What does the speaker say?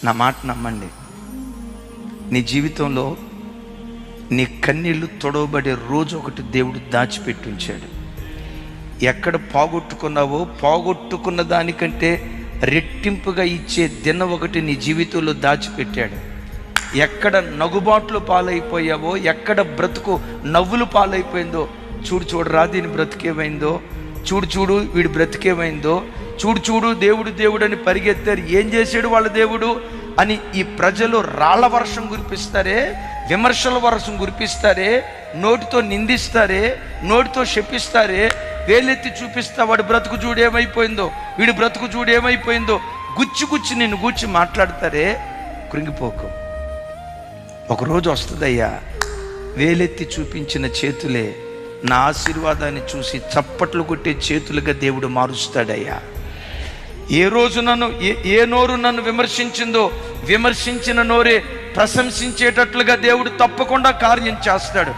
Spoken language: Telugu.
నా మాట నమ్మండి, నీ జీవితంలో నీ కన్నీళ్లు తొడవబడే రోజు ఒకటి దేవుడు దాచిపెట్టి ఉంచాడు. ఎక్కడ పోగొట్టుకున్నావో పోగొట్టుకున్న దానికంటే రెట్టింపుగా ఇచ్చే దినం ఒకటి నీ జీవితంలో దాచిపెట్టాడు. ఎక్కడ నగుబాట్లు పాలైపోయావో, ఎక్కడ బ్రతుకు నవ్వులు పాలైపోయిందో, చూడరా దీని బ్రతికేమైందో, చూడు వీడి బ్రతికేమైందో, చూడు దేవుడు అని పరిగెత్తారు. ఏం చేశాడు వాళ్ళ దేవుడు అని ఈ ప్రజలు రాళ్ల వర్షం కురిపిస్తారే, విమర్శల వర్షం కురిపిస్తారే, నోటితో నిందిస్తారే, నోటితో శపిస్తారే, వేలెత్తి చూపిస్తా వాడి బ్రతుకు చూడు ఏమైపోయిందో, వీడి బ్రతుకు చూడు ఏమైపోయిందో, గుచ్చి నిన్ను గూర్చి మాట్లాడతారే. కృంగిపోకు, ఒకరోజు వస్తుందయ్యా, వేలెత్తి చూపించిన చేతులే నా ఆశీర్వాదాన్ని చూసి చప్పట్లు కొట్టే చేతులుగా దేవుడు మారుస్తాడయ్యా. ఏ రోజు ఏ నోరు నన్ను విమర్శించిందో, విమర్శించిన నోరే ప్రశంసించేటట్లుగా దేవుడు తప్పకుండా కార్యం చేస్తాడు.